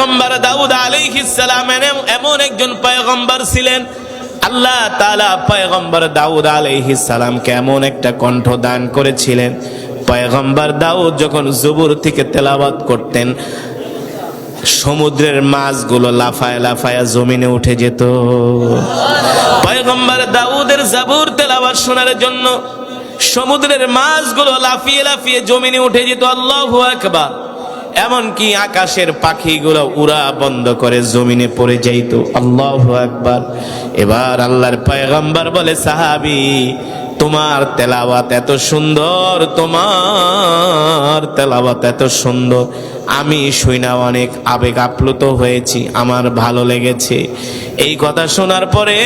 পয়গম্বর দাউদ আলাইহিস সালাম এমন একজন পয়গম্বর ছিলেন, আল্লাহ তাআলা পয়গম্বর দাউদ আলাইহিস সালামকে এমন একটা কণ্ঠ দান করেছিলেন, পয়গম্বর দাউদ যখন জবুর থেকে তেলাওয়াত করতেন সমুদ্রের মাছগুলো লাফায় লাফায় জমিনে উঠে যেত। পয়গম্বর দাউদের জাবুর তেলাওয়াত শোনার জন্য সমুদ্রের মাছগুলো লাফিয়ে লাফিয়ে জমিনে উঠে যেত। আল্লাহু আকবার। এমনকি আকাশের পাখিগুলো উড়া বন্ধ করে জমিনে পড়ে যাইত। আল্লাহু আকবার। এবার আল্লাহর পয়গম্বর বলে, সাহাবী তোমার তেলাওয়াত এত সুন্দর, তোমার তেলাওয়াত এত সুন্দর, আমি শুইনা অনেক আবেগ আপ্লুত হয়েছি, আমার ভালো লেগেছে। এই কথা শোনার পরে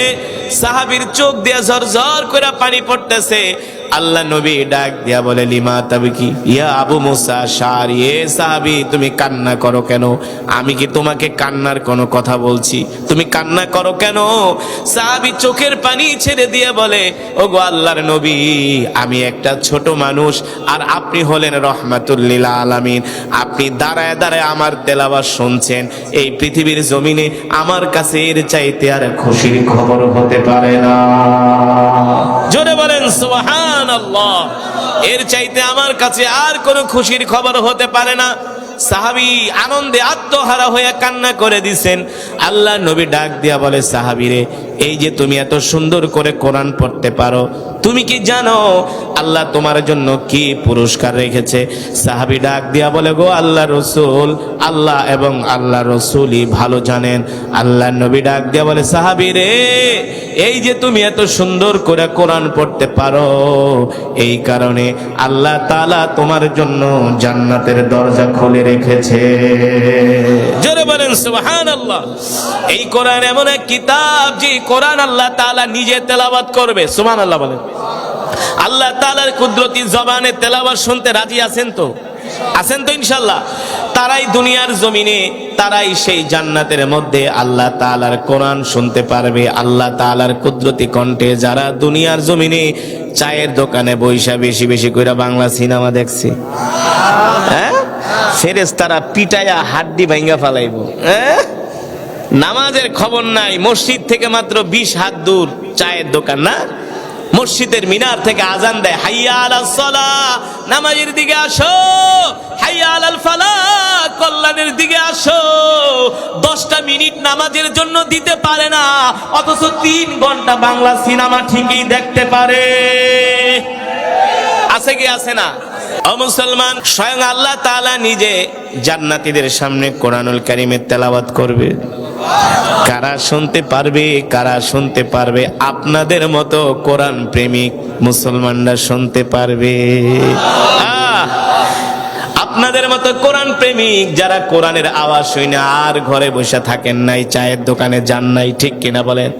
সাহাবীর চোখ দিয়ে ঝরঝর করে পানি পড়তেছে। আল্লাহ নবী ডাক দিয়া বলে, লিমা তাবকি ইয়া আবু মুসা শারি, এ সাহাবী তুমি কান্না করো কেন? আমি কি তোমাকে কান্নার কোনো কথা বলছি? তুমি কান্না করো কেন? সাহাবী চোখের পানি ছেড়ে দিয়ে বলে, ওগো আল্লাহর নবী, আমি একটা ছোট মানুষ আর আপনি হলেন রহমাতুল লিল আলামিন। আপনি দাঁড়ায় দাঁড়ায় আমার তেলাওয়াত শুনছেন, এই পৃথিবীর জমিনে আমার কাছে এর চাইতে আর খুশির খবর হতে পারে না। জোরে বলেন সুবহানাল্লাহ। এর চাইতে আমার কাছে আর কোনো খুশির খবর হতে পারে না। সাহাবী আনন্দে আত্মহারা হয়ে কান্না করে দিছেন। আল্লাহ নবী ডাক দিয়া বলে, সাহাবীরে, এই যে তুমি এত সুন্দর করে কোরআন পড়তে পারো, তুমি কি জানো আল্লাহ তোমার জন্য কি পুরস্কার রেখেছে? সাহাবী ডাক দিয়া বলে, গো আল্লাহ রসুল, আল্লাহ এবং আল্লাহ রসুলই ভালো জানেন। আল্লাহ নবী ডাক দিয়া বলে, সাহাবীরে, এই যে তুমি এত সুন্দর করে কোরআন পড়তে পারো, এই কারণে আল্লাহ তাআলা তোমার জন্য জান্নাতের দরজা খুলে রেখেছে। জোরে বলেন সুবহানাল্লাহ। এই কোরআন এমন এক কিতাব, যে কোরআন আল্লাহ তাআলা নিজে তেলাওয়াত করবে। সুবহানাল্লাহ বলেন। আল্লাহ তাআলার কুদরতি জবানে তেলাওয়াত শুনতে রাজি আছেন তো? আছেন তো ইনশাআল্লাহ? তারাই দুনিয়ার জমিনে, তারাই সেই জান্নাতের মধ্যে আল্লাহ তাআলার কোরআন শুনতে পারবে। আল্লাহ তাআলার কুদরতি কণ্ঠে যারা দুনিয়ার জমিনে চায়ের দোকানে বইসা বেশি বেশি করে বাংলা সিনেমা দেখছে, হ্যাঁ, ফেরেশতারা পিটায়া হাড্ডি ভাঙ্গা ফালাইবো। নামাজের খবর নাই, মসজিদ থেকে মাত্র 20 হাত দূর চায়ের দোকান, না? মসজিদের মিনার থেকে আজান দেয়, হাইয়া আলাস সালাহ, নামাজের দিকে আসো, হাইয়া আলাল ফালাহ, কল্যাণের দিকে আসো। 10টা মিনিট নামাজের জন্য দিতে পারে না, অথচ 3 ঘন্টা বাংলা সিনেমা ঠিকই দেখতে পারে। আছে কি আছে না? ও মুসলমান, স্বয়ং আল্লাহ তাআলা নিজে জান্নাতীদের সামনে কোরআনুল কারীমের তেলাওয়াত করবে। কারা শুনতে পারবে? কারা শুনতে পারবে? আপনাদের মতো কোরআন প্রেমিক মুসলমানরা শুনতে পারবে। আপনাদের মতো কোরআন প্রেমিক যারা কোরআনের আওয়াজ শুনে আর ঘরে বসে থাকেন নাই, চায়ের দোকানে যান নাই, ঠিক কিনা বলেন?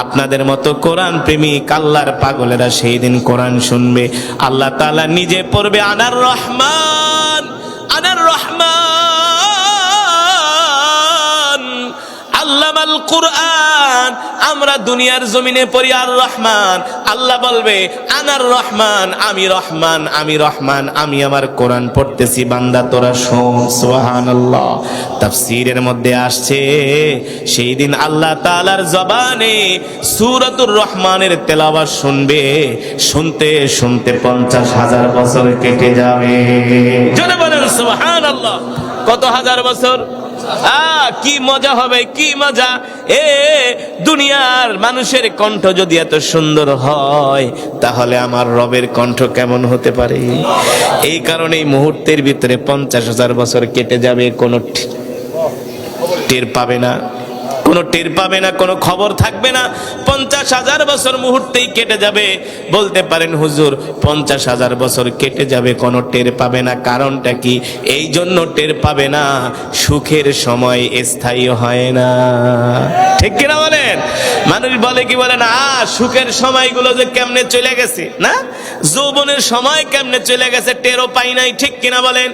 আপনাদের মতো কোরআন প্রেমিক আল্লাহর পাগলেরা সেই দিন কোরআন শুনবে। আল্লাহ তাআলা নিজে পড়বে, আনার রহমান, আনার রহমান আল্লামাল কুরআন। আমরা দুনিয়ার জমিনে পড়ি আর রহমান, আল্লাহ বলবে আনার রহমান, আমি রহমান, আমি রহমান, আমি আমার কোরআন পড়তেছি, বান্দা তোরা শোন। সুবহানাল্লাহ। তাফসীরের মধ্যে আসছে, সেই দিন আল্লাহ তাআলার জবানে সূরাতুর রহমানের তেলাওয়াত শুনবে, শুনতে শুনতে 50,000 বছর কেটে যাবে। জোরে বলেন সুবহানাল্লাহ। কত হাজার বছর? কি মজা হবে, কি মজা! দুনিয়ার মানুষের কণ্ঠ যদি এত সুন্দর হয়, তাহলে আমার রবের কণ্ঠ কেমন হতে পারে? এই কারণে এই মুহূর্তের ভিতরে 50,000 বছর কেটে যাবে, কোনো টের পাবে না, কোনো টের পাবে না, কোনো খবর থাকবে না। 50,000 বছর মুহূর্তেই কেটে যাবে। বলতে পারেন, হুজুর 50,000 বছর কেটে যাবে, কোনো টের পাবে না, কারণটা কি? এই জন্য টের পাবে না, সুখের সময় স্থায়ী হয় না, ঠিক কিনা বলেন? মানুষ বলে কি, বলে না, সুখের সময়গুলো যে কেমনে চলে গেছে, না? যৌবনের সময় কেমনে চলে গেছে টেরও পাই নাই, ঠিক কিনা বলেন?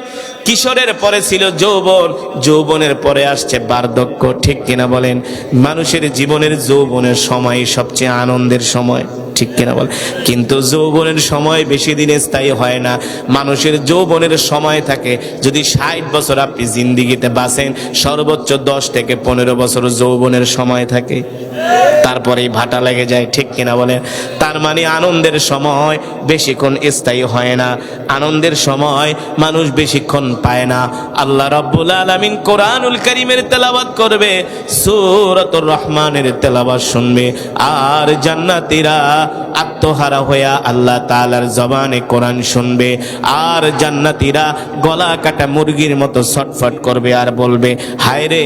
কিশোরের পরে ছিল যৌবন, যৌবনের পরে আসছে বার্ধক্য, ঠিক কিনা বলেন? মানুষের জীবনের যৌবনের সময় সবচেয়ে আনন্দের সময়। ঠিক কিনা বল? কিন্তু যৌবনের সময় বেশি দিন স্থায়ী হয় না। মানুষের যৌবনের সময় থাকে, যদি 60 বছর আপনি জিন্দিগিতে বাঁচেন, সর্বোচ্চ 10 থেকে 15 বছর যৌবনের সময় থাকে, তারপরেই ভাটা লেগে যায়, ঠিক কিনা বলেন? তার মানে আনন্দের সময় বেশিক্ষণ স্থায়ী হয় না, আনন্দের সময় মানুষ বেশিক্ষণ পায় না। আল্লাহ রাব্বুল আলামিন কোরআনুল কারীমের তেলাওয়াত করবে, সূরাতুর রহমানের তেলাওয়াত শুনবে, আর জান্নাতীরা আত্মহারা হইয়া আল্লাহ তাআলার জবানে কোরআন শুনবে, আর জান্নাতীরা গলা কাটা মুরগির মতো ছটফট করবে আর বলবে, হায় রে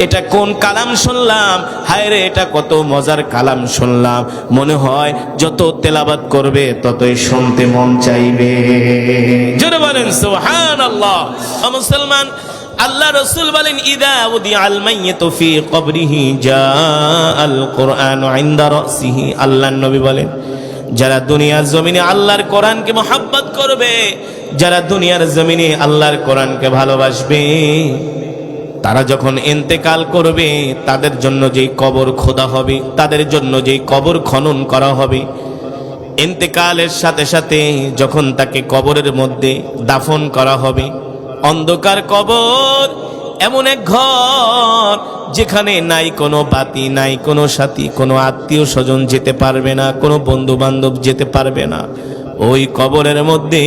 এটা কোন কালাম শুনলাম, হায় রে এটা কত মজার কালাম শুনলাম। মনে হয় যত তেলাওয়াত করবে ততই শুনতে মন চাইবে। জোরে বলেন সুবহানাল্লাহ। মুসলমান, আল্লাহ রাসূল বলেন, ইদা উদিআল মাইয়িতু ফি কবরিহি জাআল কুরআনু ইনদা রাসিহি। আল্লাহর নবী বলেন, যারা দুনিয়ার জমিনে আল্লাহর কোরআনকে মহব্বত করবে, যারা দুনিয়ার জমিনে আল্লাহর কোরআনকে ভালোবাসবে, তারা যখন ইন্তেকাল করবে, তাদের জন্য যেই কবর খোদা হবে, তাদের জন্য যেই কবর খনন করা হবে, ইন্তেকালের সাথে সাথে যখন তাকে কবরের মধ্যে দাফন করা হবে, অন্ধকার কবর, এমন এক ঘর যেখানে নাই কোনো বাতি, নাই কোনো সাথী, কোনো আত্মীয় স্বজন যেতে পারবে না, কোনো বন্ধু বান্ধব যেতে পারবে না। ওই কবরের মধ্যে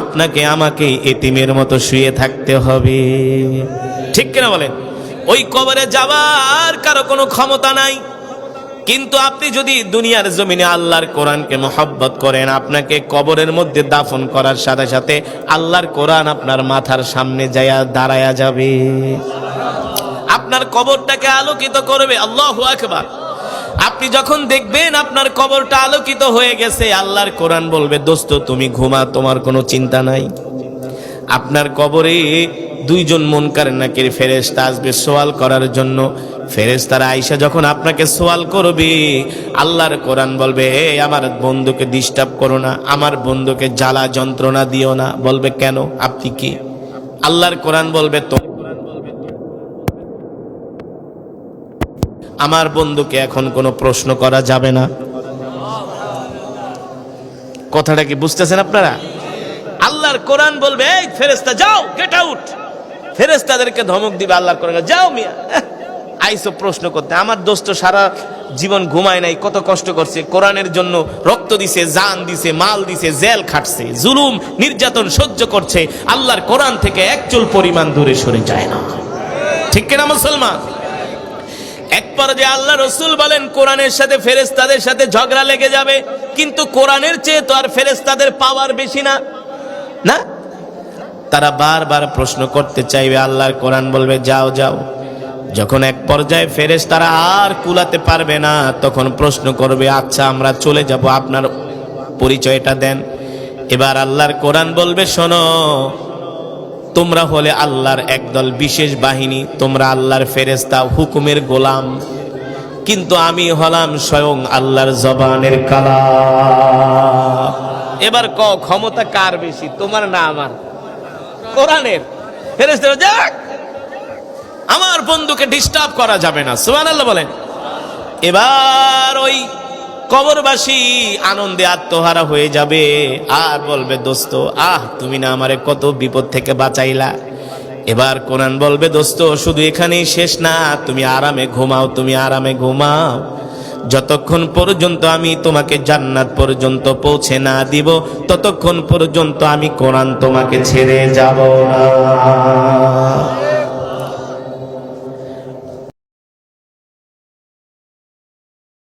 আপনাকে আমাকে এতিমের মতো শুয়ে থাকতে হবে, ঠিক কিনা বলেন? ওই কবরে যাবার কারো কোনো ক্ষমতা নাই। কিন্তু আপনি যদি দুনিয়ার জমিনে আল্লাহর কোরআনকে মহব্বত করেন, আপনাকে কবরের মধ্যে দাফন করার সাথে সাথে আল্লাহর কোরআন আপনার মাথার সামনে যায়া দাঁড়ায়া যাবে, আপনার কবরটাকে আলোকিত করবে। আল্লাহু আকবার। আপনি যখন দেখবেন আপনার কবরটা আলোকিত হয়ে গেছে, আল্লাহর কোরআন বলবে, দোস্ত তুমি ঘুমা, তোমার কোনো চিন্তা নাই। আপনার কবরে 2 জন মুনকার নাকির ফেরেশতা আসবে সওয়াল করার জন্য। ফেরেশতারা আয়েশা যখন আপনাকে সওয়াল করবে, আল্লাহর কোরআন বলবে, হে আমার বন্ধুকে ডিস্টার্ব করো না, আমার বন্ধুকে জ্বালা যন্ত্রণা দিও না। বলবে, কেন, আপনি কি? আল্লাহর কোরআন বলবে, তো আমার বন্ধুকে এখন কোনো প্রশ্ন করা যাবে না। কথাটা কি বুঝতেছেন আপনারা? আল্লাহর কোরআন বলবে, এই ফেরেশতা যাও, গেট আউট। ফেরেশতাদেরকে ধমক দিবে আল্লাহর কোরআন, যাও মিয়া, আইসো প্রশ্ন করতে। আমার দোস্ত সারা জীবন ঘুমায় নাই, কত কষ্ট করছে, কোরআনের জন্য রক্ত দিছে, জান দিছে, মাল দিছে, জেল খাটছে, জুলুম নির্যাতন সহ্য করছে, আল্লাহর কোরআন থেকে এক চুল পরিমাণ দূরে সরে যায় না, ঠিক কিনা মুসলমান? এক পর্যায়ে আল্লাহ রাসূল বলেন, কোরআনের সাথে ফেরেশতাদের সাথে ঝগড়া লেগে যাবে, কিন্তু কোরআনের চেয়ে তো আর ফেরেশতাদের পাওয়ার বেশি না, না? তারা বারবার প্রশ্ন করতে চাইবে, আল্লাহর কোরআন বলবে, যাও যাও। যখন এক পর্যায়ে ফেরেশতারা আর কুলাতে পারবে না, তখন প্রশ্ন করবে, আচ্ছা আমরা চলে যাব, আপনার পরিচয়টা দেন। এবার আল্লাহর কোরআন বলবে, শোনো, তোমরা হলে আল্লাহর একদল বিশেষ বাহিনী, তোমরা আল্লাহর ফেরেশতা, হুকুমের গোলাম, কিন্তু আমি হলাম স্বয়ং আল্লাহর জবানের কালাম। এবার ক্ষমতা কার বেশি, তোমার না আমার? কোরআনের। ফেরেশতারা, যাক, আমার বন্ধুকে ডিস্টার্ব করা যাবে না, সুবহানাল্লাহ বলেন। এবার ওই কবরবাসী আনন্দে আত্মহারা হয়ে যাবে আর বলবে, দোস্ত তুমি না আমারে কত বিপদ থেকে বাঁচাইলা। এবার কোরআন বলবে, দোস্ত শুধু এখানেই শেষ না, তুমি আরামে ঘুমাও, তুমি আরামে ঘুমাও, যতক্ষণ পর্যন্ত আমি তোমাকে জান্নাত পর্যন্ত পৌঁছে না দিব, ততক্ষণ পর্যন্ত আমি কোরআন তোমাকে ছেড়ে যাব না।